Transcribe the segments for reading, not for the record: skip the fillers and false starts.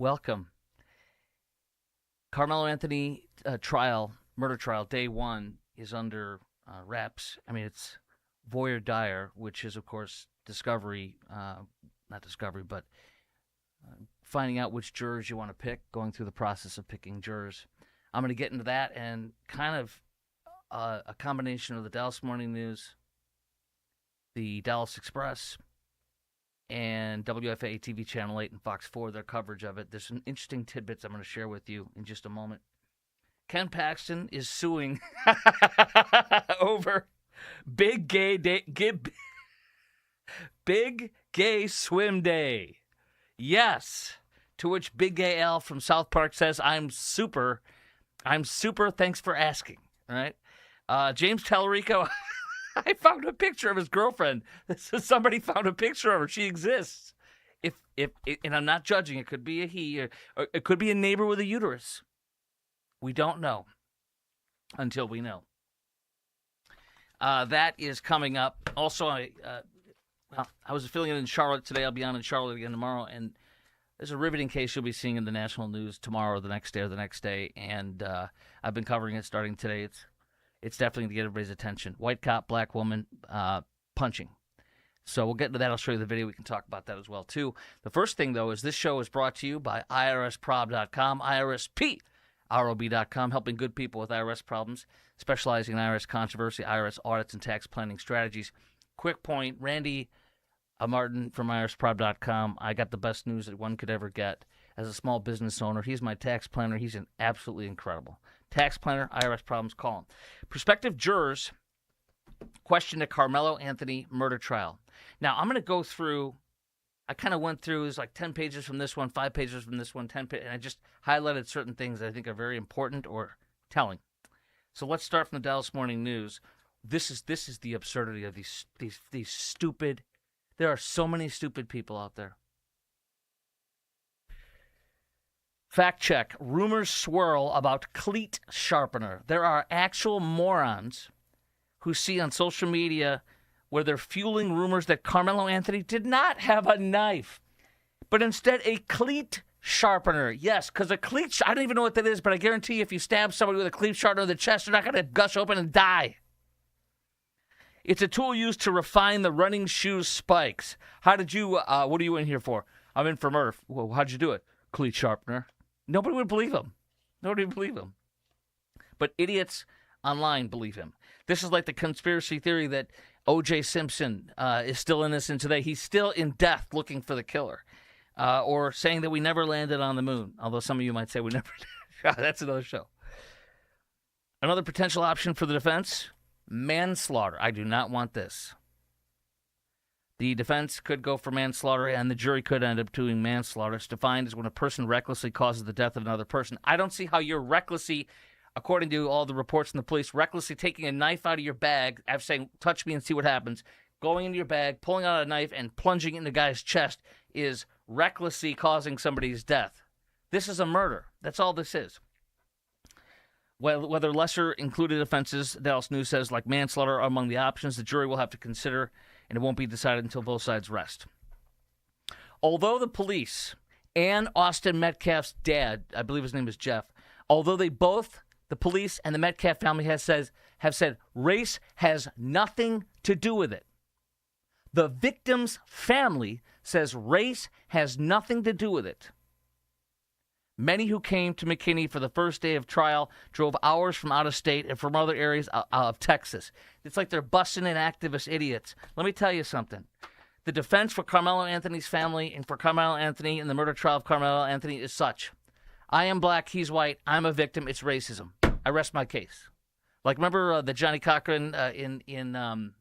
welcome. Carmelo Anthony murder trial, day one, is under wraps. I mean, it's voir dire, which is, of course, discovery, not discovery, but finding out which jurors you want to pick, going through the process of picking jurors. I'm going to get into that and kind of a combination of the Dallas Morning News, the Dallas Express, and WFAA TV Channel 8 and Fox 4, their coverage of it. There's some interesting tidbits I'm going to share with you in just a moment. Ken Paxton is suing over Big Gay Swim Day. Yes. To which Big Gay Al from South Park says, I'm super. Thanks for asking. All right. James Talarico, I found a picture of his girlfriend. Somebody found a picture of her. She exists. If and I'm not judging. It could be a he, or it could be a neighbor with a uterus. We don't know until we know. That is coming up. Also, I was filling in Charlotte today. I'll be on in Charlotte again tomorrow, and there's a riveting case you'll be seeing in the national news tomorrow, or the next day, and I've been covering it starting today. It's definitely to get everybody's attention. White cop, black woman, punching. So we'll get into that. I'll show you the video. We can talk about that as well, too. The first thing, though, is this show is brought to you by IRSprob.com, IRSprob.com, helping good people with IRS problems, specializing in IRS controversy, IRS audits, and tax planning strategies. Quick point, Randy Martin from IRSprob.com. I got the best news that one could ever get. As a small business owner, he's my tax planner. He's absolutely incredible. Tax planner, IRS problems, call him. Prospective jurors questioned a Carmelo Anthony murder trial. Now, I'm going to go through, I kind of went through, it was like 10 pages from this one, 5 pages from this one, 10 pages, and I just highlighted certain things that I think are very important or telling. So let's start from the Dallas Morning News. This is the absurdity of these stupid, there are so many stupid people out there. Fact check. Rumors swirl about cleat sharpener. There are actual morons who see on social media where they're fueling rumors that Carmelo Anthony did not have a knife, but instead a cleat sharpener. Yes, because a cleat, I don't even know what that is, but I guarantee you if you stab somebody with a cleat sharpener in the chest, they're not going to gush open and die. It's a tool used to refine the running shoes spikes. How did you, what are you in here for? I'm in for murder. Well, how'd you do it? Cleat sharpener. Nobody would believe him. Nobody would believe him. But idiots online believe him. This is like the conspiracy theory that O.J. Simpson is still innocent today. He's still in death looking for the killer. Or saying that we never landed on the moon. Although some of you might say we never did. That's another show. Another potential option for the defense, manslaughter. I do not want this. The defense could go for manslaughter, and the jury could end up doing manslaughter. It's defined as when a person recklessly causes the death of another person. I don't see how you're recklessly, according to all the reports from the police, recklessly taking a knife out of your bag, after saying, touch me and see what happens, going into your bag, pulling out a knife, and plunging it in the guy's chest is recklessly causing somebody's death. This is a murder. That's all this is. Whether lesser included offenses, Dallas News says, like manslaughter are among the options the jury will have to consider, and it won't be decided until both sides rest. Although the police and Austin Metcalf's dad, I believe his name is Jeff, although they both, the police and the Metcalf family have said race has nothing to do with it. The victim's family says race has nothing to do with it. Many who came to McKinney for the first day of trial drove hours from out of state and from other areas of Texas. It's like they're busting in activist idiots. Let me tell you something. The defense for Carmelo Anthony's family and for Carmelo Anthony in the murder trial of Carmelo Anthony is such. I am black, he's white, I'm a victim, it's racism. I rest my case. Like, remember the Johnny Cochran in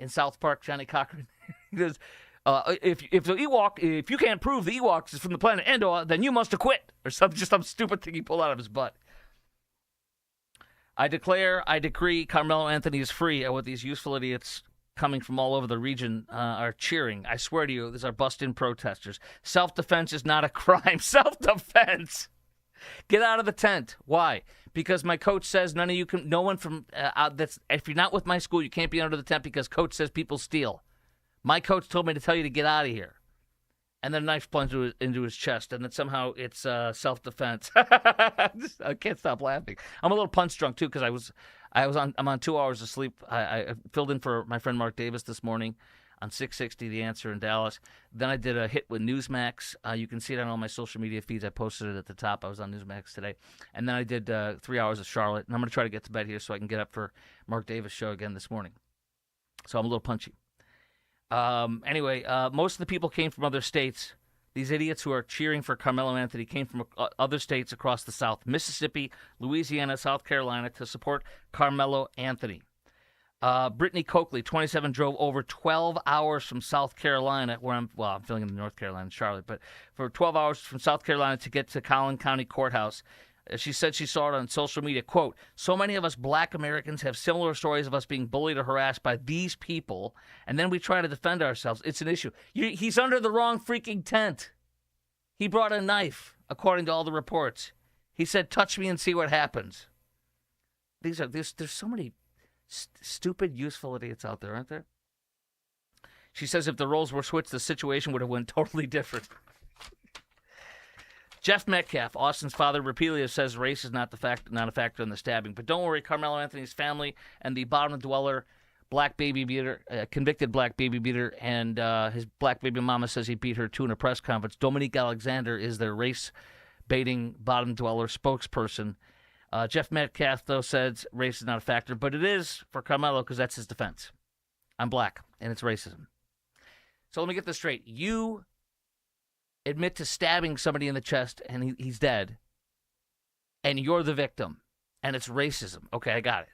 South Park, Johnny Cochran? He goes, if you can't prove the Ewoks is from the planet Endor, then you must acquit, or some stupid thing he pulled out of his butt. I decree Carmelo Anthony is free at what these useful idiots coming from all over the region are cheering. I swear to you, these are bust-in protesters. Self-defense is not a crime. Self-defense! Get out of the tent. Why? Because my coach says no one from, if you're not with my school, you can't be under the tent because coach says people steal. My coach told me to tell you to get out of here. and then a knife plunged into his chest, and then somehow it's self-defense. I can't stop laughing. I'm a little punch drunk too because I'm on 2 hours of sleep. I filled in for my friend Mark Davis this morning on 660 The Answer in Dallas. Then I did a hit with Newsmax. You can see it on all my social media feeds. I posted it at the top. I was on Newsmax today. And then I did 3 hours of Charlotte. And I'm going to try to get to bed here so I can get up for Mark Davis' show again this morning. So I'm a little punchy. Anyway, most of the people came from other states. These idiots who are cheering for Karmelo Anthony came from other states across the South, Mississippi, Louisiana, South Carolina, to support Karmelo Anthony. Brittany Coakley, 27, drove over 12 hours from South Carolina, where I'm filling in North Carolina, Charlotte, but for 12 hours from South Carolina to get to Collin County Courthouse. She said she saw it on social media, quote, "So many of us black Americans have similar stories of us being bullied or harassed by these people, and then we try to defend ourselves. It's an issue." He's under the wrong freaking tent. He brought a knife, according to all the reports. He said, "Touch me and see what happens." There's so many stupid, useful idiots out there, aren't there? She says if the roles were switched, the situation would have went totally different. Jeff Metcalf, Austin's father, repeatedly says race is not a factor in the stabbing. But don't worry, Karmelo Anthony's family and the bottom dweller, black baby beater, convicted black baby beater, and his black baby mama says he beat her too in a press conference. Dominique Alexander is their race-baiting bottom dweller spokesperson. Jeff Metcalf, though, says race is not a factor, but it is for Karmelo because that's his defense. I'm black, and it's racism. So let me get this straight. You admit to stabbing somebody in the chest, and he's dead, and you're the victim, and it's racism. Okay, I got it.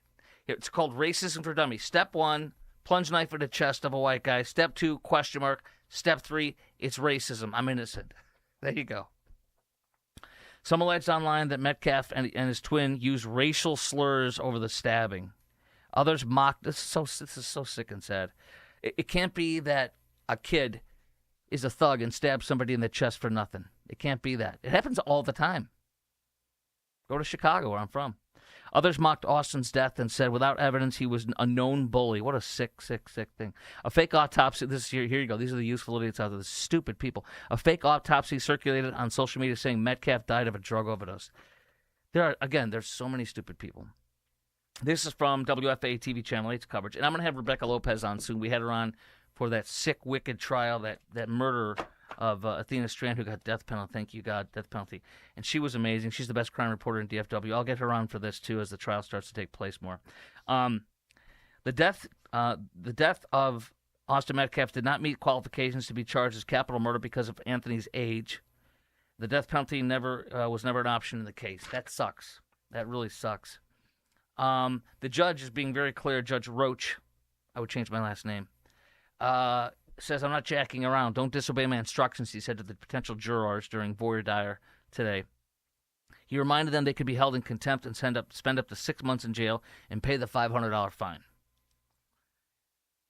It's called racism for dummies. Step 1, plunge knife in the chest of a white guy. Step 2, question mark. Step 3, it's racism. I'm innocent. There you go. Some alleged online that Metcalf and his twin used racial slurs over the stabbing. Others mocked. This is so sick and sad. It can't be that a kid is a thug and stabs somebody in the chest for nothing. It can't be that. It happens all the time. Go to Chicago, where I'm from. Others mocked Austin's death and said without evidence he was a known bully. What a sick thing. A fake autopsy. Here you go. These are the useful idiots out there. The stupid people. A fake autopsy circulated on social media saying Metcalf died of a drug overdose. There's so many stupid people. This is from WFA TV Channel 8's coverage. And I'm going to have Rebecca Lopez on soon. We had her on for that sick, wicked trial, that murder of Athena Strand, who got death penalty. Thank you, God, death penalty. And she was amazing. She's the best crime reporter in DFW. I'll get her on for this, too, as the trial starts to take place more. The death of Austin Metcalf did not meet qualifications to be charged as capital murder because of Anthony's age. The death penalty was never an option in the case. That sucks. That really sucks. The judge is being very clear. Judge Roach, I would change my last name, says, "I'm not jacking around. Don't disobey my instructions," he said to the potential jurors during voir dire today. He reminded them they could be held in contempt and spend up to 6 months in jail and pay the $500 fine.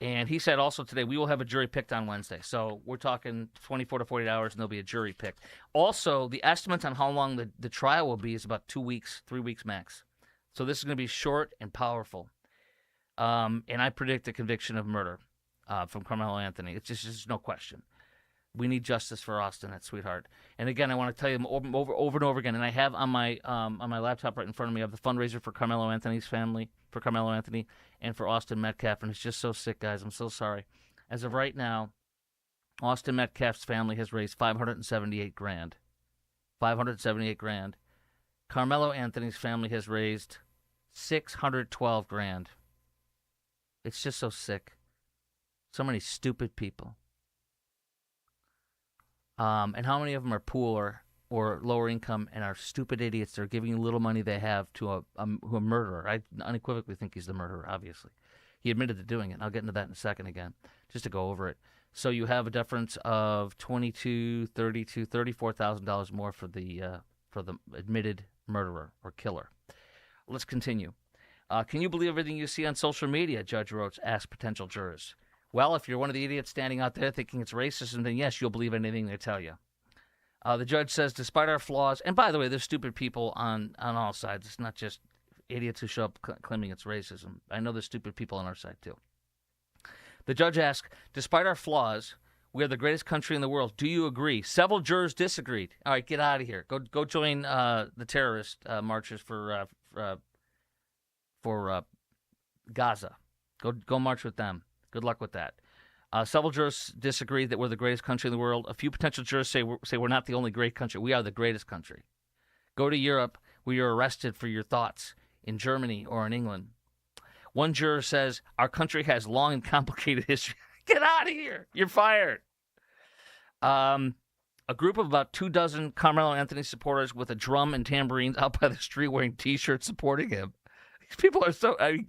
And he said also today, we will have a jury picked on Wednesday. So we're talking 24 to 48 hours, and there'll be a jury picked. Also, the estimate on how long the trial will be is about 2 weeks, 3 weeks max. So this is going to be short and powerful. And I predict a conviction of murder from Karmelo Anthony. It's just no question. We need justice for Austin, that sweetheart. And again, I want to tell you over and over again, and I have on my laptop right in front of me, I have the fundraiser for Karmelo Anthony's family, for Karmelo Anthony, and for Austin Metcalf, and it's just so sick, guys. I'm so sorry. As of right now, Austin Metcalf's family has raised $578,000. $578,000. Karmelo Anthony's family has raised $612,000. It's just so sick. So many stupid people. And how many of them are poor or lower income and are stupid idiots that are giving you little money they have to a murderer? I unequivocally think he's the murderer, obviously. He admitted to doing it. And I'll get into that in a second again, just to go over it. So you have a difference of $22,000, $32,000, $34,000 more for the admitted murderer or killer. Let's continue. Can you believe everything you see on social media? Judge Roach asked potential jurors. Well, if you're one of the idiots standing out there thinking it's racism, then yes, you'll believe anything they tell you. The judge says, despite our flaws, and by the way, there's stupid people on all sides. It's not just idiots who show up claiming it's racism. I know there's stupid people on our side, too. The judge asked, despite our flaws, We are the greatest country in the world. Do you agree? Several jurors disagreed. All right, get out of here. Go join the terrorist marchers for Gaza. Go march with them. Good luck with that. Several jurors disagreed that we're the greatest country in the world. A few potential jurors say we're not the only great country. We are the greatest country. Go to Europe where you're arrested for your thoughts, in Germany or in England. One juror says our country has long and complicated history. Get out of here. You're fired. A group of about 24 Carmelo Anthony supporters with a drum and tambourines out by the street wearing T-shirts supporting him. These people are so... I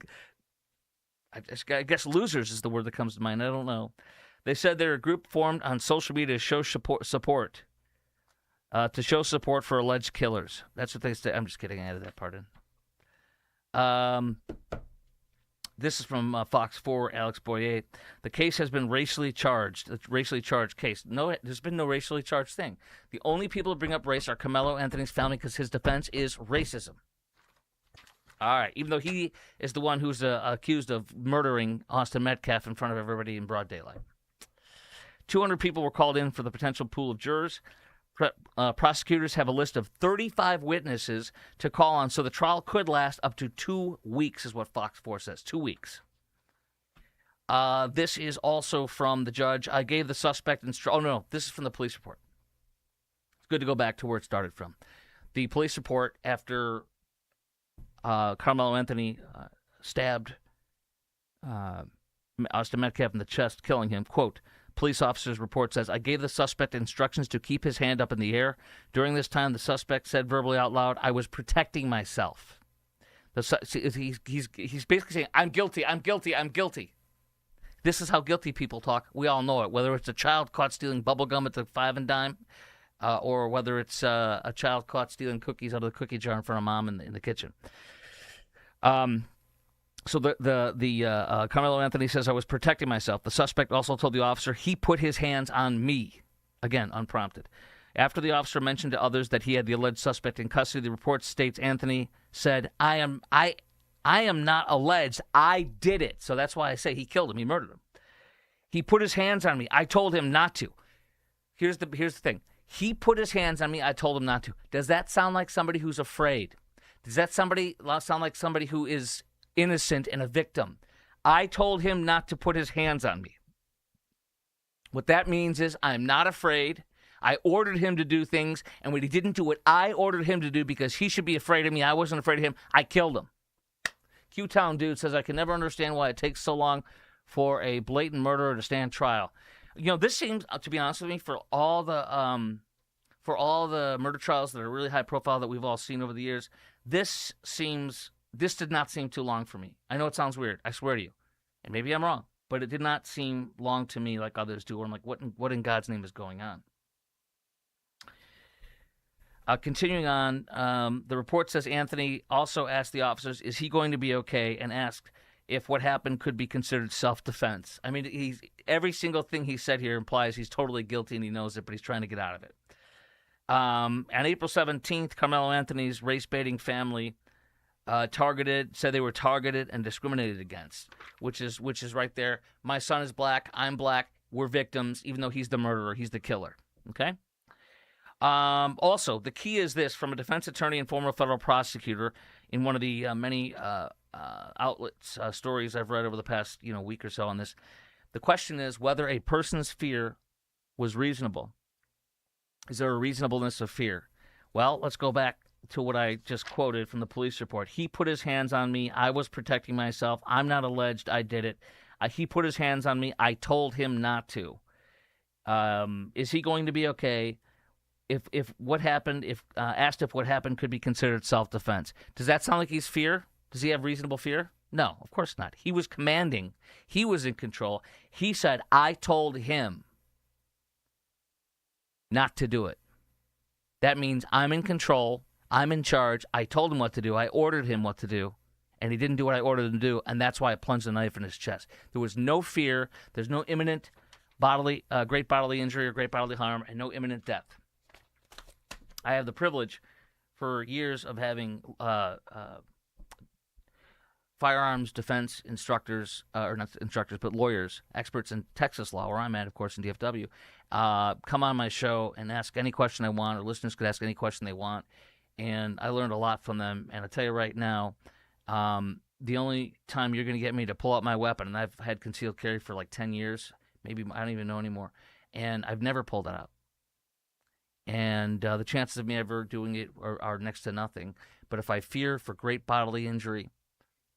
guess losers is the word that comes to mind. I don't know. They said they're a group formed on social media to show support for alleged killers. That's what they said. I'm just kidding. I added that part in. This is from Fox 4, Alex Boyer. The case has been racially charged. A racially charged case. No, there's been no racially charged thing. The only people who bring up race are Karmelo Anthony's family because his defense is racism. All right, even though he is the one who's accused of murdering Austin Metcalf in front of everybody in broad daylight. 200 people were called in for the potential pool of jurors. Prosecutors have a list of 35 witnesses to call on, so the trial could last up to 2 weeks, is what Fox 4 says. 2 weeks. This is also from the judge. I gave the suspect this is from the police report. It's good to go back to where it started from. The police report after Carmelo Anthony stabbed Austin Metcalf in the chest, killing him. Quote, police officer's report says, I gave the suspect instructions to keep his hand up in the air. During this time, the suspect said verbally out loud, I was protecting myself. He's basically saying, I'm guilty, I'm guilty, I'm guilty. This is how guilty people talk. We all know it, whether it's a child caught stealing bubble gum at the 5 and dime, or whether it's a child caught stealing cookies out of the cookie jar in front of mom in the kitchen. So the Carmelo Anthony says, I was protecting myself. The suspect also told the officer he put his hands on me. Again, unprompted. After the officer mentioned to others that he had the alleged suspect in custody, the report states Anthony said, I am not alleged. I did it. So that's why I say he killed him. He murdered him. He put his hands on me. I told him not to. Here's the thing. He put his hands on me. I told him not to. Does that sound like somebody who's afraid? Does that sound like somebody who is innocent and a victim? I told him not to put his hands on me. What that means is I'm not afraid. I ordered him to do things, and when he didn't do what I ordered him to do because he should be afraid of me, I wasn't afraid of him, I killed him. Q-Town dude says, I can never understand why it takes so long for a blatant murderer to stand trial. You know, this seems, to be honest with me, for all the murder trials that are really high profile that we've all seen over the years, this did not seem too long for me. I know it sounds weird. I swear to you. And maybe I'm wrong. But it did not seem long to me like others do. Where I'm like, what in God's name is going on? Continuing on, the report says Anthony also asked the officers, is he going to be okay? And asked if what happened could be considered self-defense. I mean, every single thing he said here implies he's totally guilty and he knows it, but he's trying to get out of it. On April 17th, Carmelo Anthony's race-baiting family said they were targeted and discriminated against, which is right there. My son is black. I'm black. We're victims, even though he's the murderer. He's the killer. Okay? Also, the key is this, from a defense attorney and former federal prosecutor in one of the many outlets, stories I've read over the past week or so on this. The question is whether a person's fear was reasonable. Is there a reasonableness of fear? Well, let's go back to what I just quoted from the police report. He put his hands on me. I was protecting myself. I'm not alleged. I did it. He put his hands on me. I told him not to. Is he going to be okay? If what happened, asked if what happened could be considered self-defense. Does that sound like he's fear? Does he have reasonable fear? No, of course not. He was commanding. He was in control. He said, I told him not to do it. That means I'm in control. I'm in charge. I told him what to do. I ordered him what to do. And he didn't do what I ordered him to do, and that's why I plunged the knife in his chest. There was no fear. There's no imminent great bodily injury or great bodily harm, and no imminent death. I have the privilege for years of having firearms defense instructors, or not instructors, but lawyers, experts in Texas law, where I'm at, of course, in DFW, come on my show and ask any question they want, or listeners could ask any question they want. And I learned a lot from them. And I'll tell you right now, the only time you're going to get me to pull out my weapon, and I've had concealed carry for like 10 years, maybe I don't even know anymore, and I've never pulled it out. And the chances of me ever doing it are next to nothing. But if I fear for great bodily injury,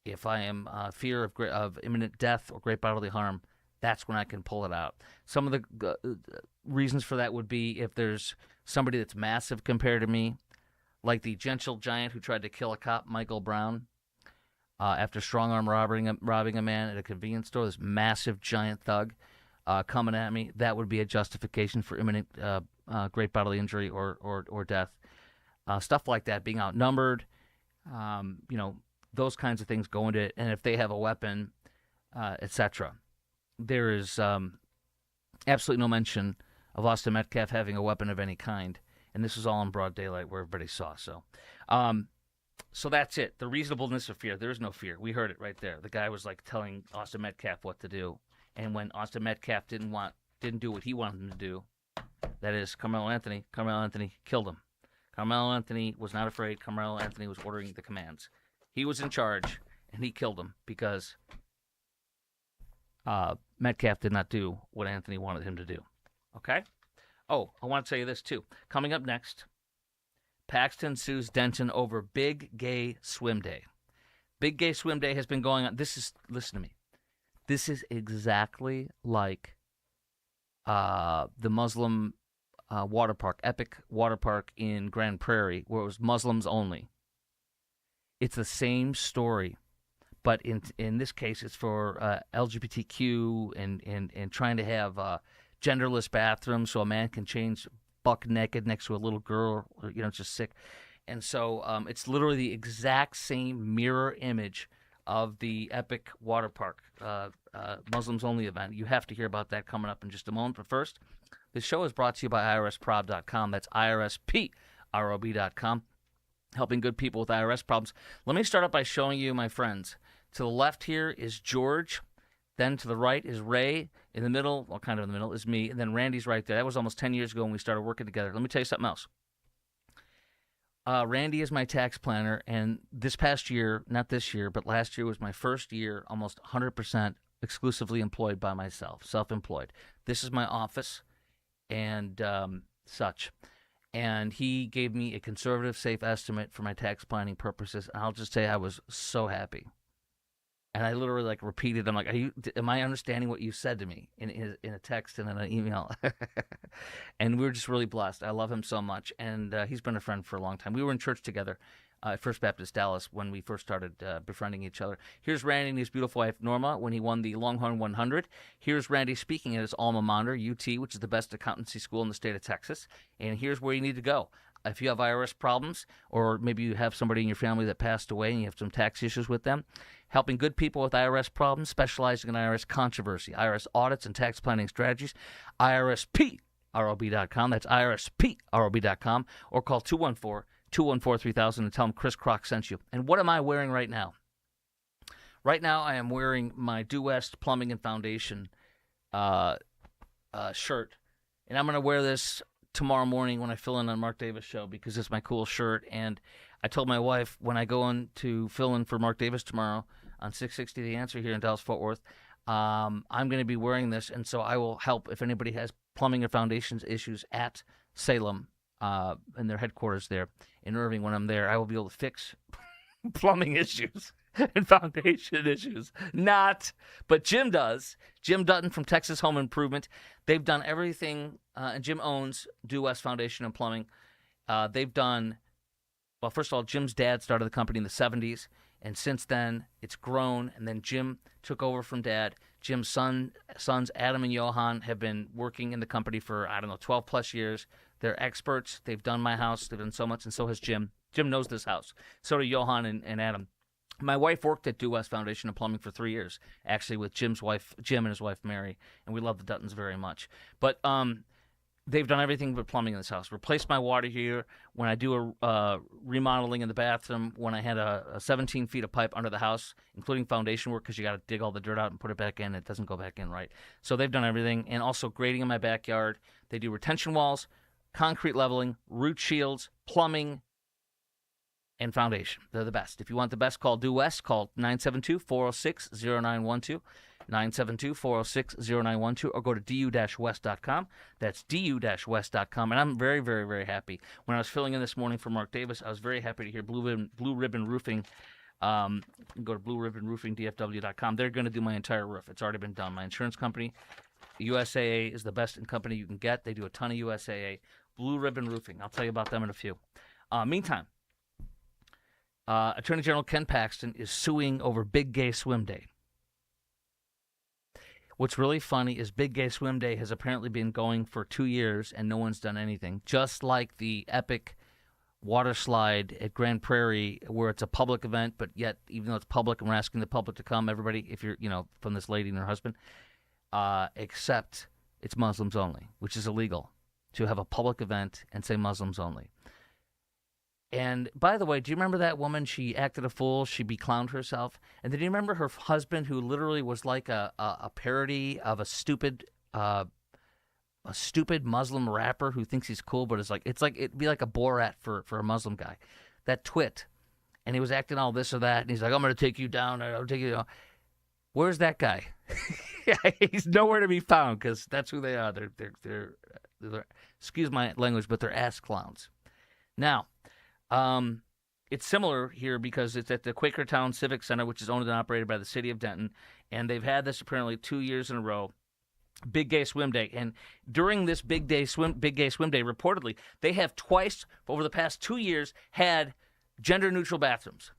if I am fear of imminent death or great bodily harm, that's when I can pull it out. Some of the reasons for that would be if there's somebody that's massive compared to me, like the gentle giant who tried to kill a cop, Michael Brown, after strong-arm robbing a man at a convenience store. This massive giant thug coming at me. That would be a justification for imminent great bodily injury or death. Stuff like that, being outnumbered, those kinds of things go into it. And if they have a weapon, etc. There is absolutely no mention of Austin Metcalf having a weapon of any kind. And this is all in broad daylight where everybody saw. So that's it. The reasonableness of fear. There is no fear. We heard it right there. The guy was like telling Austin Metcalf what to do. And when Austin Metcalf didn't do what he wanted him to do, that is Carmelo Anthony killed him. Carmelo Anthony was not afraid. Carmelo Anthony was ordering the commands. He was in charge, and he killed him because Metcalf did not do what Anthony wanted him to do. Okay? Oh, I want to tell you this, too. Coming up next, Paxton sues Denton over Big Gay Swim Day. Big Gay Swim Day has been going on. Listen to me. This is exactly like the Muslim water park, Epic Water Park in Grand Prairie, where it was Muslims only. It's the same story, but in this case, it's for LGBTQ and trying to have genderless bathrooms so a man can change buck naked next to a little girl. It's just sick. And so it's literally the exact same mirror image of the Epic Water Park Muslims only event. You have to hear about that coming up in just a moment. But first, this show is brought to you by IRSprob.com. That's IRSPROB.com, helping good people with IRS problems. Let me start out by showing you my friends. To the left here is George. Then to the right is Ray. In the middle, well, kind of in the middle, is me. And then Randy's right there. That was almost 10 years ago when we started working together. Let me tell you something else. Randy is my tax planner, and this past year, not this year, but last year was my first year almost 100% exclusively employed by myself, self-employed. This is my office and such. And he gave me a conservative, safe estimate for my tax planning purposes. And I'll just say I was so happy. And I literally repeated. I'm like, am I understanding what you said to me in a text and in an email? And we were just really blessed. I love him so much. And he's been a friend for a long time. We were in church together at First Baptist Dallas when we first started befriending each other. Here's Randy and his beautiful wife, Norma, when he won the Longhorn 100. Here's Randy speaking at his alma mater, UT, which is the best accountancy school in the state of Texas. And here's where you need to go. If you have IRS problems, or maybe you have somebody in your family that passed away and you have some tax issues with them, helping good people with IRS problems, specializing in IRS controversy, IRS audits, and tax planning strategies, IRSPROB.com. That's IRSPROB.com. Or call 214-214-3000 and tell them Chris Croc sent you. And what am I wearing right now? Right now I am wearing my Due West Plumbing and Foundation shirt. And I'm going to wear this tomorrow morning when I fill in on Mark Davis' show because it's my cool shirt. And I told my wife when I go in to fill in for Mark Davis tomorrow on 660 The Answer here in Dallas-Fort Worth, I'm going to be wearing this. And so I will help if anybody has plumbing or foundations issues at Salem in their headquarters there in Irving. When I'm there, I will be able to fix plumbing issues and foundation issues. But Jim does. Jim Dutton from Texas Home Improvement. They've done everything, and Jim owns Due West Foundation and Plumbing. They've done, well, first of all, Jim's dad started the company in the 70s, and since then it's grown, and then Jim took over from Dad. Jim's sons, Adam and Johan, have been working in the company for, 12 plus years. They're experts. They've done my house. They've done so much, and so has Jim. Jim knows this house. So do Johan and Adam. My wife worked at Due West Foundation and Plumbing for 3 years, actually, with Jim and his wife, Mary, and we love the Duttons very much. But they've done everything but plumbing in this house. Replaced my water heater when I do a remodeling in the bathroom, when I had a 17 feet of pipe under the house, including foundation work, because you got to dig all the dirt out and put it back in. It doesn't go back in right. So they've done everything, and also grading in my backyard. They do retention walls, concrete leveling, root shields, plumbing, and foundation. They're the best. If you want the best, call Due West. Call 972-406-0912. 972-406-0912, or go to du-west.com. That's du-west.com. And I'm very, very, very happy. When I was filling in this morning for Mark Davis, I was very happy to hear Blue Ribbon Roofing. Go to blueribbonroofingdfw.com. They're going to do my entire roof. It's already been done. My insurance company, USAA, is the best company you can get. They do a ton of USAA. Blue Ribbon Roofing. I'll tell you about them in a few. Meantime, Attorney General Ken Paxton is suing over Big Gay Swim Day. What's really funny is Big Gay Swim Day has apparently been going for 2 years and no one's done anything. Just like the epic water slide at Grand Prairie, where it's a public event, but yet, even though it's public and we're asking the public to come, everybody, if you're, from this lady and her husband, except it's Muslims only, which is illegal to have a public event and say Muslims only. And by the way, do you remember that woman? She acted a fool. She beclowned herself. And then do you remember her husband, who literally was like a parody of a stupid Muslim rapper who thinks he's cool, but it'd be like a Borat for a Muslim guy. That twit. And he was acting all this or that, and he's like, I'm going to take you down. I'll take you down. Where's that guy? He's nowhere to be found, because that's who they are. They're excuse my language, but they're ass clowns. Now, it's similar here because it's at the Quakertown Civic Center, which is owned and operated by the city of Denton, and they've had this apparently 2 years in a row, Big Gay Swim Day. And during this Big Gay Swim Day, reportedly, they have twice over the past 2 years had gender-neutral bathrooms.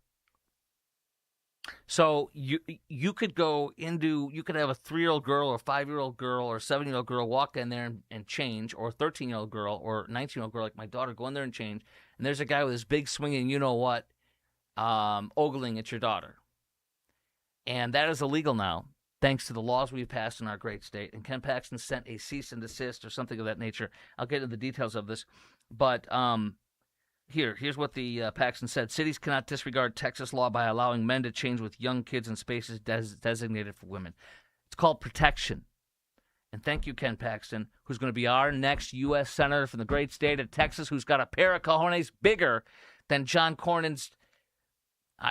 So you could have a 3-year-old girl or 5-year-old girl or 7-year-old girl walk in there and change, or a 13-year-old girl or 19-year-old girl like my daughter go in there and change, and there's a guy with his big swinging ogling at your daughter. And that is illegal now, thanks to the laws we've passed in our great state. And Ken Paxton sent a cease and desist or something of that nature. I'll get into the details of this. But here's what the Paxton said. Cities cannot disregard Texas law by allowing men to change with young kids in spaces designated for women. It's called protection. And thank you, Ken Paxton, who's going to be our next U.S. Senator from the great state of Texas, who's got a pair of cojones bigger than John Cornyn's.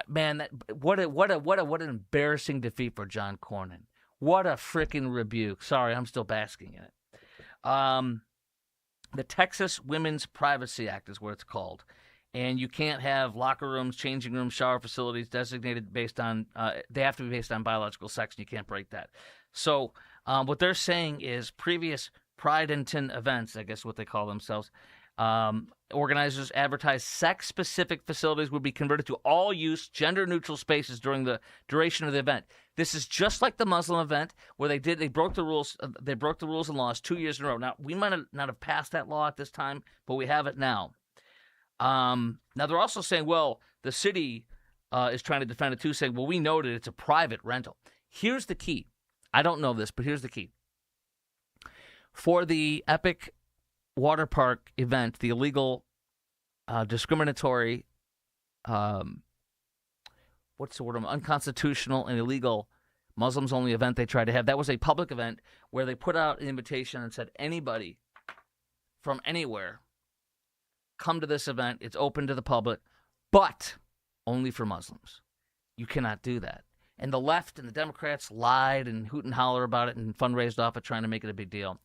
Man, what an embarrassing defeat for John Cornyn. What a freaking rebuke. Sorry, I'm still basking in it. The Texas Women's Privacy Act is what it's called. And you can't have locker rooms, changing rooms, shower facilities designated based on, they have to be based on biological sex, and you can't break that. So what they're saying is previous Pride-inton events, I guess what they call themselves, organizers advertised sex-specific facilities would be converted to all-use, gender-neutral spaces during the duration of the event. This is just like the Muslim event where they broke the rules. They broke the rules and laws 2 years in a row. Now, we might not have passed that law at this time, but we have it now. Now, they're also saying, well, the city is trying to defend it too, saying, well, we know that it's a private rental. Here's the key. I don't know this, but here's the key. For the Epic water park event, the illegal, discriminatory, unconstitutional and illegal Muslims-only event they tried to have, that was a public event where they put out an invitation and said, anybody from anywhere, come to this event. It's open to the public, but only for Muslims. You cannot do that. And the left and the Democrats lied and hoot and holler about it and fundraised off it, trying to make it a big deal.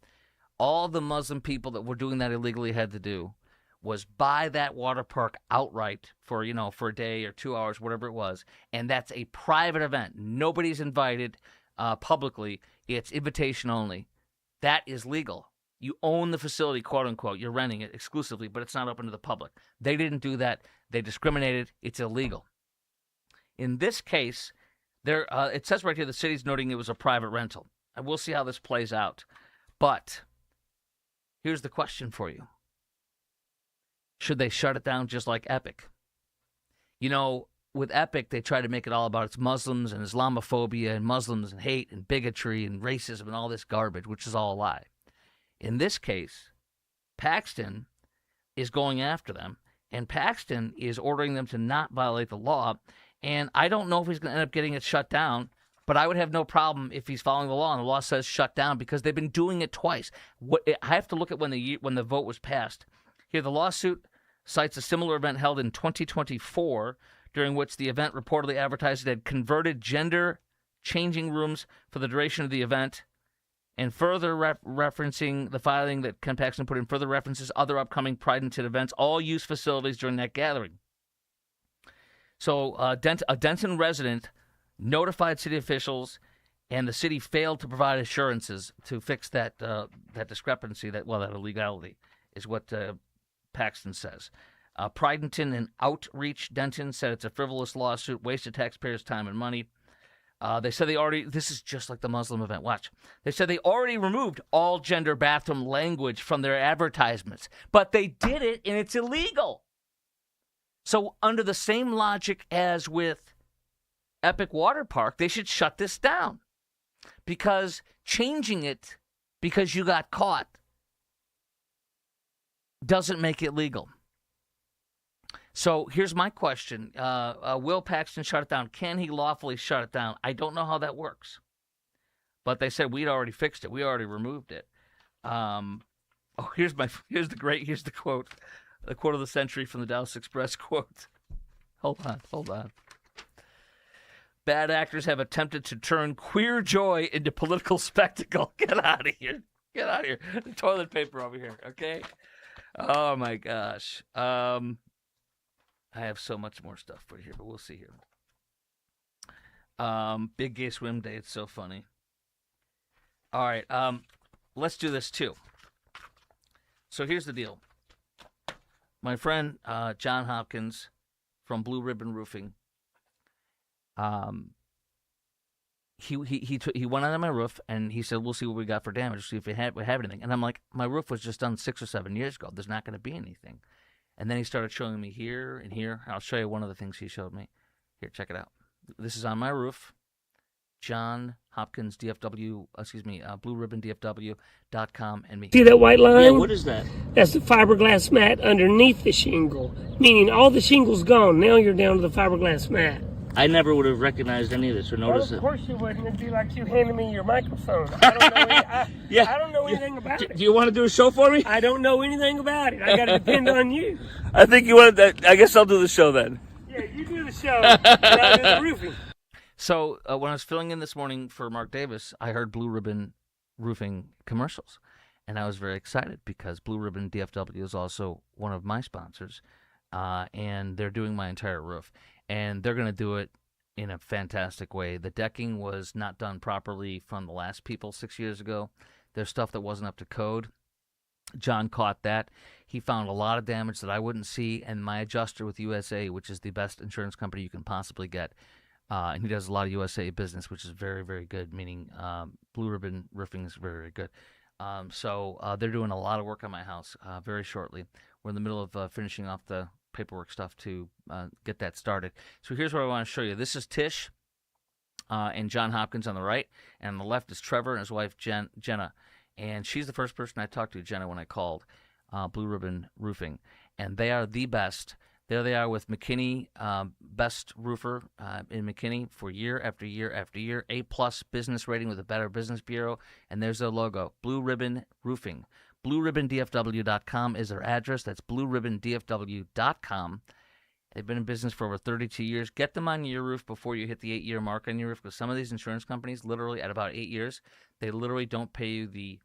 All the Muslim people that were doing that illegally had to do was buy that water park outright for a day or 2 hours, whatever it was. And that's a private event. Nobody's invited publicly. It's invitation only. That is legal. You own the facility, quote unquote. You're renting it exclusively, but it's not open to the public. They didn't do that. They discriminated. It's illegal. In this case, it says right here the city's noting it was a private rental. And we'll see how this plays out. But here's the question for you. Should they shut it down just like Epic? With Epic, they try to make it all about it's Muslims and Islamophobia and Muslims and hate and bigotry and racism and all this garbage, which is all a lie. In this case, Paxton is going after them, and Paxton is ordering them to not violate the law. And I don't know if he's going to end up getting it shut down, but I would have no problem if he's following the law and the law says shut down, because they've been doing it twice. I have to look at when the vote was passed. Here, the lawsuit cites a similar event held in 2024, during which the event reportedly advertised it had converted gender changing rooms for the duration of the event, and further referencing the filing that Ken Paxton put in, further references other upcoming Pride and Tit events, all use facilities during that gathering. So a Denton resident notified city officials, and the city failed to provide assurances to fix that discrepancy, that illegality, is what Paxton says. Prydenton and Outreach Denton said it's a frivolous lawsuit, wasted taxpayers' time and money. They said this is just like the Muslim event. Watch. They said they already removed all gender bathroom language from their advertisements, but they did it and it's illegal. So under the same logic as with Epic Water Park, they should shut this down, because changing it because you got caught doesn't make it legal. So here's my question. Will Paxton shut it down? Can he lawfully shut it down? I don't know how that works. But they said we'd already fixed it. We already removed it. Here's the quote. The quote of the century from the Dallas Express quote. Hold on. Bad actors have attempted to turn queer joy into political spectacle. Get out of here. The toilet paper over here, okay? Oh, my gosh. I have so much more stuff for you here, but we'll see here. Big Gay Swim Day. It's so funny. All right. Let's do this, too. So here's the deal. My friend John Hopkins from Blue Ribbon Roofing, he went on my roof, and he said, we'll see what we got for damage, see if we have anything. And I'm like, my roof was just done 6 or 7 years ago. There's not going to be anything. And then he started showing me here and here. I'll show you one of the things he showed me. Here, check it out. This is on my roof. John Hopkins, BlueRibbonDFW.com, and me. See that white line? Yeah, what is that? That's the fiberglass mat underneath the shingle, meaning all the shingle's gone. Now you're down to the fiberglass mat. I never would have recognized any of this or noticed it. Of course you wouldn't. It'd be like you handing me your microphone. I don't know anything about it. Do you want to do a show for me? I don't know anything about it. I got to depend on you. I think you want to. I guess I'll do the show then. Yeah, you do the show, and I'll do the roofing. So when I was filling in this morning for Mark Davis, I heard Blue Ribbon Roofing commercials, and I was very excited because Blue Ribbon DFW is also one of my sponsors, and they're doing my entire roof. And they're going to do it in a fantastic way. The decking was not done properly from the last people 6 years ago. There's stuff that wasn't up to code. John caught that. He found a lot of damage that I wouldn't see, and my adjuster with USA, which is the best insurance company you can possibly get, and he does a lot of USA business, which is very, very good, meaning Blue Ribbon Roofing is very, very good. So they're doing a lot of work on my house very shortly. We're in the middle of finishing off the paperwork stuff to get that started. So here's what I want to show you. This is Tish and John Hopkins on the right, and on the left is Trevor and his wife Jenna. And she's the first person I talked to, Jenna, when I called Blue Ribbon Roofing. And they are the best. There they are with McKinney, best roofer in McKinney for year after year after year. A+ business rating with a Better Business Bureau. And there's their logo, Blue Ribbon Roofing. BlueRibbonDFW.com is their address. That's BlueRibbonDFW.com. They've been in business for over 32 years. Get them on your roof before you hit the 8-year mark on your roof, because some of these insurance companies, literally at about 8 years, they literally don't pay you the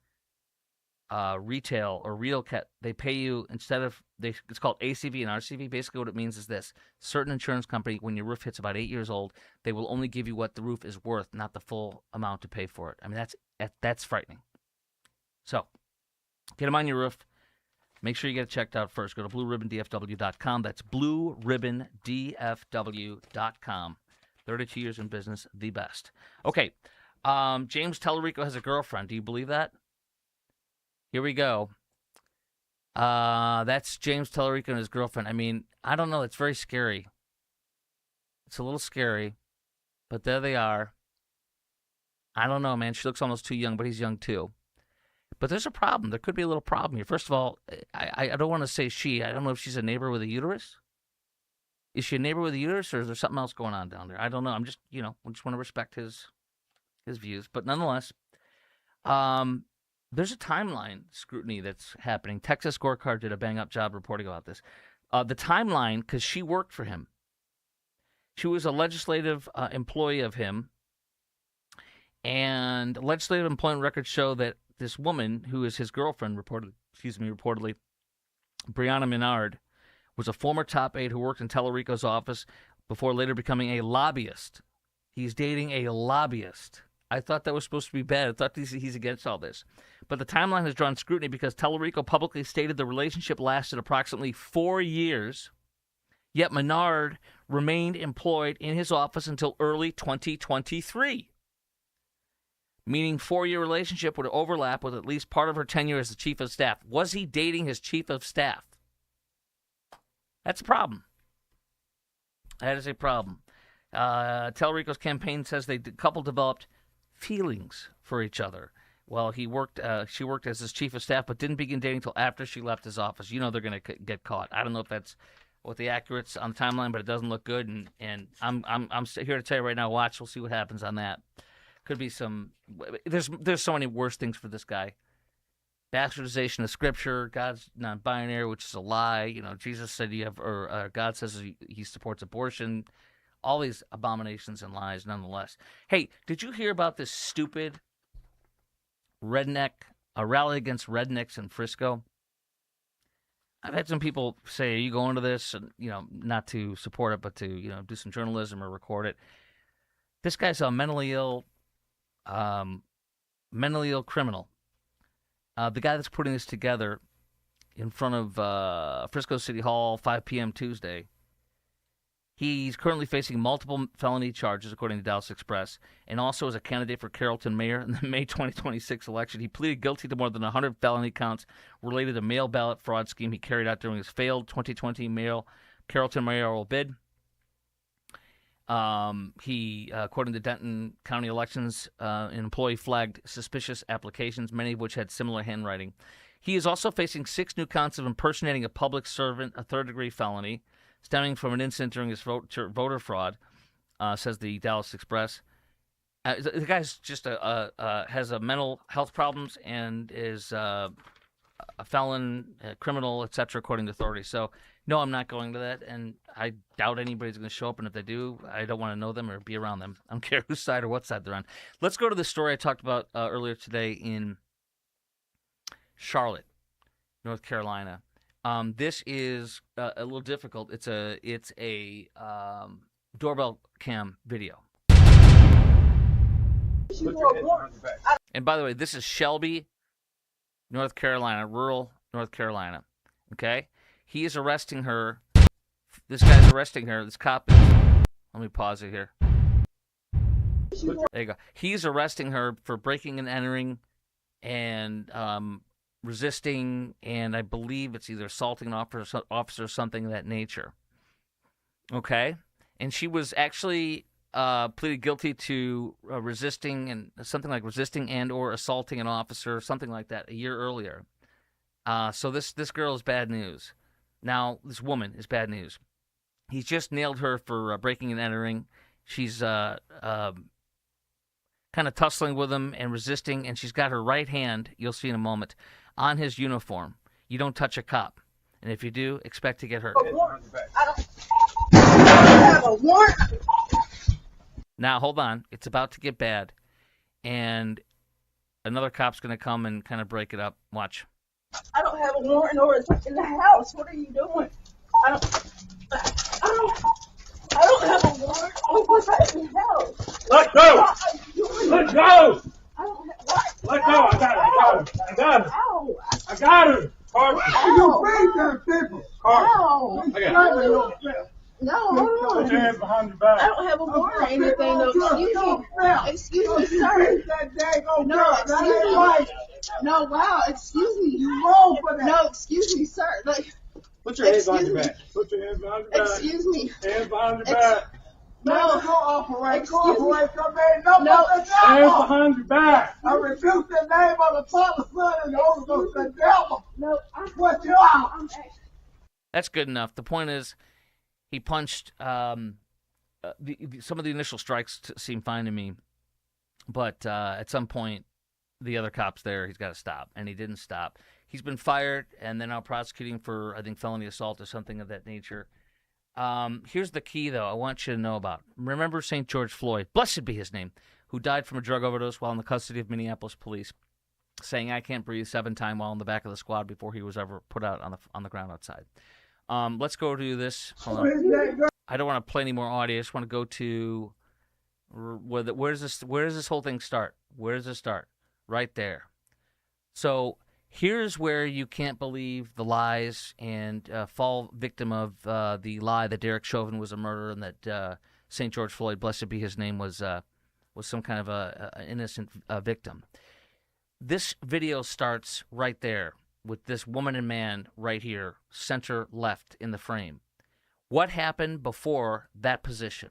retail or real cat. They pay you instead of, it's called ACV and RCV. Basically what it means is this. Certain insurance company, when your roof hits about 8 years old, they will only give you what the roof is worth, not the full amount to pay for it. I mean, that's frightening. So get them on your roof. Make sure you get it checked out first. Go to BlueRibbonDFW.com. That's BlueRibbonDFW.com. 32 years in business, the best. Okay, James Talarico has a girlfriend. Do you believe that? Here we go. That's James Talarico and his girlfriend. I mean, I don't know. It's very scary. It's a little scary, but there they are. I don't know, man. She looks almost too young, but he's young too. But there's a problem. There could be a little problem here. First of all, I don't want to say she. I don't know if she's a neighbor with a uterus. Is she a neighbor with a uterus, or is there something else going on down there? I don't know. I'm just, I just want to respect his views. But nonetheless, there's a timeline scrutiny that's happening. Texas Scorecard did a bang-up job reporting about this. The timeline, because she worked for him. She was a legislative employee of him. And legislative employment records show that this woman, who is his girlfriend, reportedly, Brianna Menard, was a former top aide who worked in Talarico's office before later becoming a lobbyist. He's dating a lobbyist. I thought that was supposed to be bad. I thought he's against all this. But the timeline has drawn scrutiny because Talarico publicly stated the relationship lasted approximately 4 years, yet Menard remained employed in his office until early 2023. Meaning 4-year relationship would overlap with at least part of her tenure as the chief of staff. Was he dating his chief of staff? That's a problem. That is a problem. Talarico's campaign says the couple developed feelings for each other. Well, she worked as his chief of staff, but didn't begin dating until after she left his office. They're going to get caught. I don't know if that's what the accurate's on the timeline, but it doesn't look good. And I'm here to tell you right now. Watch, we'll see what happens on that. Could be some. There's so many worse things for this guy. Bastardization of Scripture, God's non-binary, which is a lie. Jesus said God says he supports abortion. All these abominations and lies, nonetheless. Hey, did you hear about this stupid rally against rednecks in Frisco? I've had some people say, "Are you going to this?" And not to support it, but to do some journalism or record it. This guy's a mentally ill criminal. The guy that's putting this together in front of Frisco City Hall, 5 p.m. Tuesday, he's currently facing multiple felony charges, according to Dallas Express, and also as a candidate for Carrollton mayor in the May 2026 election. He pleaded guilty to more than 100 felony counts related to mail ballot fraud scheme he carried out during his failed 2020 Carrollton mayoral bid. He, according to Denton County Elections, an employee flagged suspicious applications, many of which had similar handwriting. He is also facing 6 new counts of impersonating a public servant, a third-degree felony, stemming from an incident during his voter fraud, says the Dallas Express. The guy's just has a mental health problems and is a felon, a criminal, etc., according to authorities. So, no, I'm not going to that, and I doubt anybody's going to show up, and if they do, I don't want to know them or be around them. I don't care whose side or what side they're on. Let's go to the story I talked about earlier today in Charlotte, North Carolina. This is a little difficult. It's a doorbell cam video. And by the way, this is Shelby, North Carolina, rural North Carolina. Okay? He is arresting her. This guy's arresting her. This cop is. Let me pause it here. There you go. He's arresting her for breaking and entering and resisting, and I believe it's either assaulting an officer or something of that nature. Okay? And she was actually pleaded guilty to resisting and or assaulting an officer, something like that, a year earlier. So this girl is bad news. Now, this woman is bad news. He's just nailed her for breaking and entering. She's kind of tussling with him and resisting, and she's got her right hand, you'll see in a moment, on his uniform. You don't touch a cop. And if you do, expect to get hurt. I don't have a warrant. Now, hold on. It's about to get bad. And another cop's going to come and kind of break it up. Watch. I don't have a warrant or it's in the house. What are you doing? I don't have a warrant or what's in the house. Let go! Let go! I don't have what? Let go! I got her! Ow. I got her! Carson! You bring them people! Ow. Carson! I got her! No, hold on. Put your hands behind your back. I don't have a warrant or anything. No, excuse me, sir. No, excuse me. No, wow, excuse me. You wrong for that. No, excuse me, sir. Like, Put your hands behind your back. Put your hands behind your back. excuse me. Hands behind your back. No. Go operate. Excuse Go me. operate. Come in. No. No. Hands behind your back. I rebuke the name of the Father, Son, and the Holy Ghost, the devil. No. What you are? That's good enough. The point is, he punched. Some of the initial strikes seemed fine to me, but at some point, the other cop's there. He's got to stop, and he didn't stop. He's been fired, and they're now prosecuting for, I think, felony assault or something of that nature. Here's the key, though, I want you to know about. Remember St. George Floyd, blessed be his name, who died from a drug overdose while in the custody of Minneapolis police, saying, "I can't breathe" 7 times while in the back of the squad before he was ever put out on the ground outside. Let's go to this. Hold on. I don't want to play any more audio. I just want to go to where does this whole thing start? Where does it start? Right there. So here's where you can't believe the lies and fall victim of the lie that Derek Chauvin was a murderer and that St. George Floyd, blessed be his name, was some kind of an innocent victim. This video starts right there with this woman and man right here, center left in the frame. What happened before that position?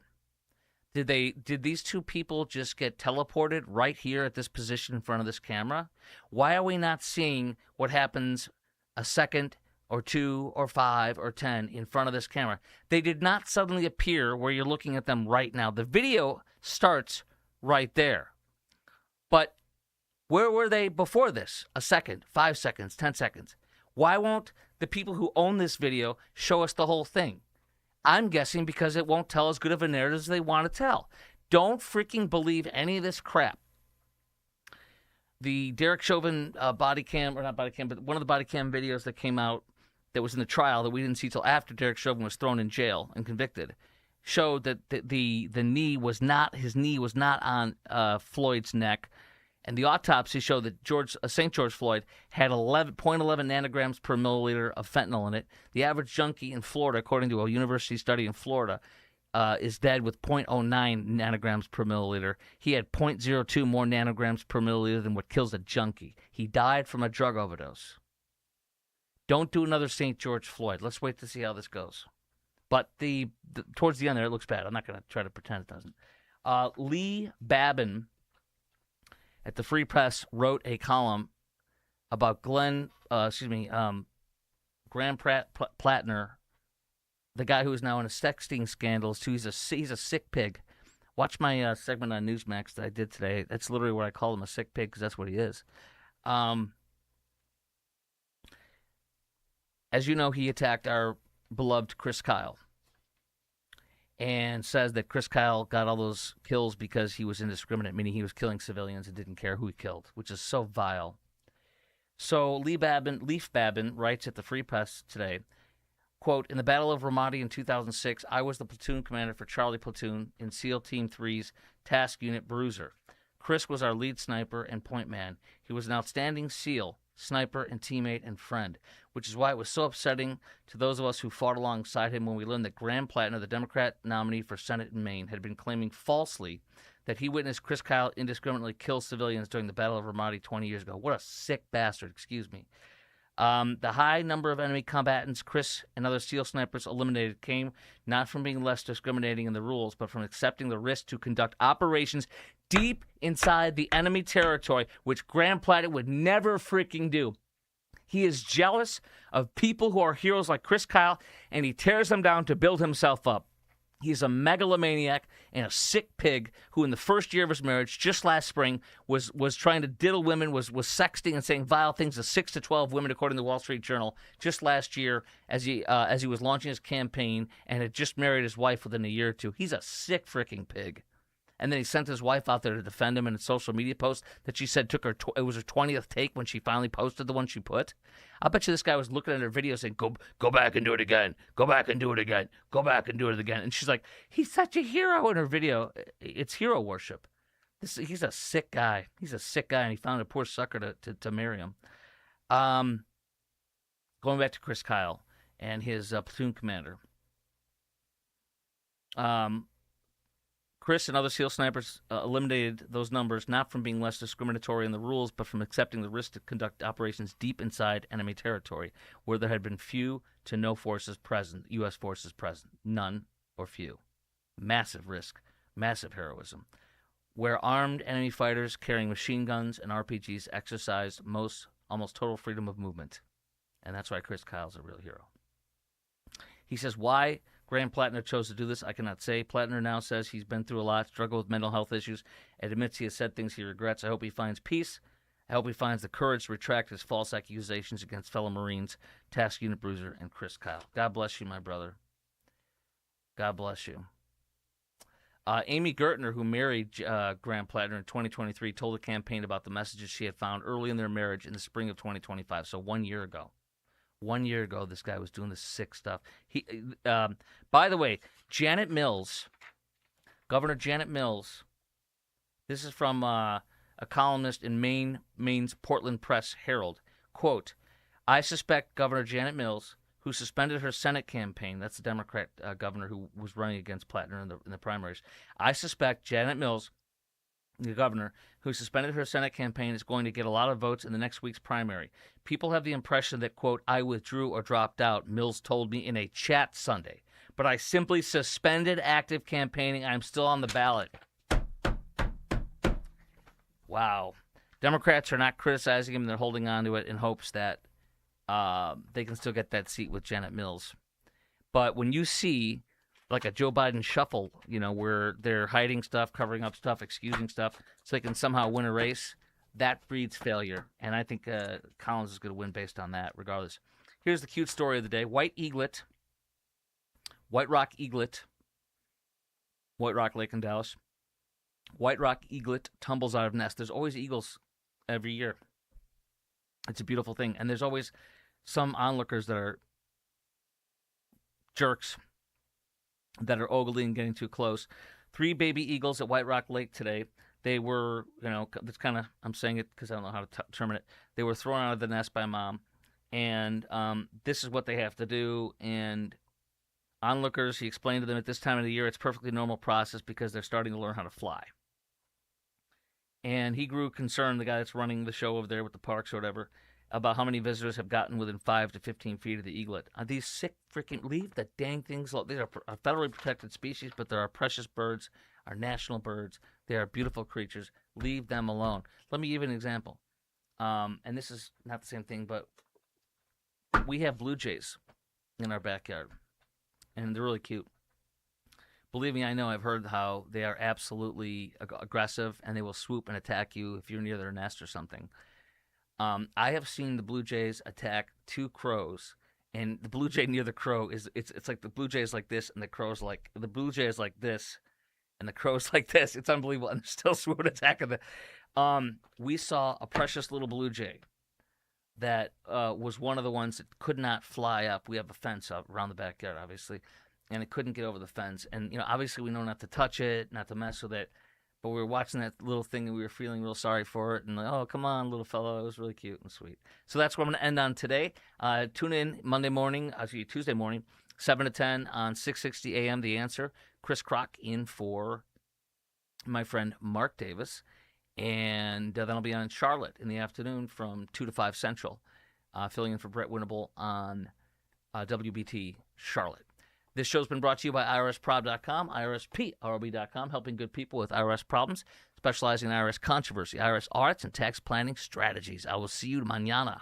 Did these two people just get teleported right here at this position in front of this camera? Why are we not seeing what happens a second or 2 or 5 or 10 in front of this camera? They did not suddenly appear where you're looking at them right now. The video starts right there. But where were they before this? A second, 5 seconds, 10 seconds. Why won't the people who own this video show us the whole thing? I'm guessing because it won't tell as good of a narrative as they want to tell. Don't freaking believe any of this crap. The Derek Chauvin body cam, or not body cam, but one of the body cam videos that came out that was in the trial that we didn't see till after Derek Chauvin was thrown in jail and convicted, showed that the knee was not, his knee was not on Floyd's neck. And the autopsy showed that St. George Floyd had 0.11 nanograms per milliliter of fentanyl in it. The average junkie in Florida, according to a university study in Florida, is dead with 0.09 nanograms per milliliter. He had 0.02 more nanograms per milliliter than what kills a junkie. He died from a drug overdose. Don't do another St. George Floyd. Let's wait to see how this goes. But towards the end there, it looks bad. I'm not going to try to pretend it doesn't. Lee Babin at the Free Press wrote a column about Graham Platner, the guy who is now in a sexting scandal. Too, he's a sick pig. Watch my segment on Newsmax that I did today. That's literally what I call him, a sick pig, because that's what he is. As you know, he attacked our beloved Chris Kyle and says that Chris Kyle got all those kills because he was indiscriminate, meaning he was killing civilians and didn't care who he killed, which is so vile. So Leaf Babin writes at the Free Press today, quote, "In the Battle of Ramadi in 2006, I was the platoon commander for Charlie Platoon in SEAL Team 3's Task Unit Bruiser. Chris was our lead sniper and point man. He was an outstanding SEAL, sniper, and teammate and friend, which is why it was so upsetting to those of us who fought alongside him when we learned that Graham Platner, the Democrat nominee for Senate in Maine, had been claiming falsely that he witnessed Chris Kyle indiscriminately kill civilians during the Battle of Ramadi 20 years ago. What a sick bastard, excuse me. The high number of enemy combatants Chris and other SEAL snipers eliminated came not from being less discriminating in the rules, but from accepting the risk to conduct operations deep inside the enemy territory, which Graham Platner would never freaking do. He is jealous of people who are heroes like Chris Kyle, and he tears them down to build himself up. He's a megalomaniac and a sick pig who in the first year of his marriage, just last spring, was trying to diddle women, was sexting and saying vile things to 6 to 12 women, according to the Wall Street Journal, just last year as he was launching his campaign and had just married his wife within a year or two. He's a sick freaking pig. And then he sent his wife out there to defend him in a social media post that she said took her, it was her 20th take when she finally posted the one she put. I bet you this guy was looking at her video saying, go back and do it again. Go back and do it again. Go back and do it again. And she's like, he's such a hero in her video. It's hero worship. He's a sick guy. He's a sick guy, and he found a poor sucker to marry him. Going back to Chris Kyle and his platoon commander. Chris and other SEAL snipers eliminated those numbers not from being less discriminatory in the rules, but from accepting the risk to conduct operations deep inside enemy territory, where there had been few to no forces present, U.S. forces present, none or few. Massive risk, massive heroism. Where armed enemy fighters carrying machine guns and RPGs exercise almost total freedom of movement. And that's why Chris Kyle's a real hero. He says, why Graham Plattner chose to do this, I cannot say. Plattner now says he's been through a lot, struggled with mental health issues, and admits he has said things he regrets. I hope he finds peace. I hope he finds the courage to retract his false accusations against fellow Marines, Task Unit Bruiser, and Chris Kyle. God bless you, my brother. God bless you. Amy Gertner, who married Graham Plattner in 2023, told the campaign about the messages she had found early in their marriage in the spring of 2025, so 1 year ago. 1 year ago, this guy was doing this sick stuff. By the way, Janet Mills, Governor Janet Mills, this is from a columnist in Maine's Portland Press Herald. Quote, I suspect Governor Janet Mills, who suspended her Senate campaign, that's the Democrat governor who was running against Plattner in the primaries. I suspect Janet Mills, the governor, who suspended her Senate campaign, is going to get a lot of votes in the next week's primary. People have the impression that, quote, I withdrew or dropped out, Mills told me in a chat Sunday. But I simply suspended active campaigning. I'm still on the ballot. Wow. Democrats are not criticizing him. They're holding on to it in hopes that they can still get that seat with Janet Mills. But when you see like a Joe Biden shuffle, where they're hiding stuff, covering up stuff, excusing stuff, so they can somehow win a race, that breeds failure. And I think Collins is going to win based on that, regardless. Here's the cute story of the day. White Rock eaglet, White Rock Lake in Dallas. White Rock eaglet tumbles out of nest. There's always eagles every year. It's a beautiful thing. And there's always some onlookers that are jerks, that are ogling and getting too close. 3 baby eagles at White Rock Lake today. They were, it's kind of, I'm saying it because I don't know how to determine it. They were thrown out of the nest by mom. And this is what they have to do. And onlookers, he explained to them at this time of the year, it's a perfectly normal process because they're starting to learn how to fly. And he grew concerned, the guy that's running the show over there with the parks or whatever, about how many visitors have gotten within 5 to 15 feet of the eaglet. These sick freaking, leave the dang things alone. These are a federally protected species, but they're our precious birds, our national birds. They are beautiful creatures. Leave them alone. Let me give you an example. And this is not the same thing, but we have blue jays in our backyard, and they're really cute. Believe me, I know. I've heard how they are absolutely aggressive, and they will swoop and attack you if you're near their nest or something. I have seen the blue jays attack 2 crows, and the blue jay near the crow it's like the blue jay is like this, and the blue jay is like this, and the crow's like this. It's unbelievable, and they're still swooping attacking the. We saw a precious little blue jay that was one of the ones that could not fly up. We have a fence up around the backyard, obviously, and it couldn't get over the fence. And obviously we know not to touch it, not to mess with it. But we were watching that little thing and we were feeling real sorry for it. And oh, come on, little fellow. It was really cute and sweet. So that's what I'm going to end on today. Tune in Tuesday morning, 7 to 10 on 660 AM, The Answer. Chris Kroc in for my friend Mark Davis. And then I'll be on Charlotte in the afternoon from 2 to 5 Central, filling in for Brett Winnable on WBT Charlotte. This show's been brought to you by IRSprob.com, IRSPROB.com, helping good people with IRS problems, specializing in IRS controversy, IRS audits, and tax planning strategies. I will see you mañana.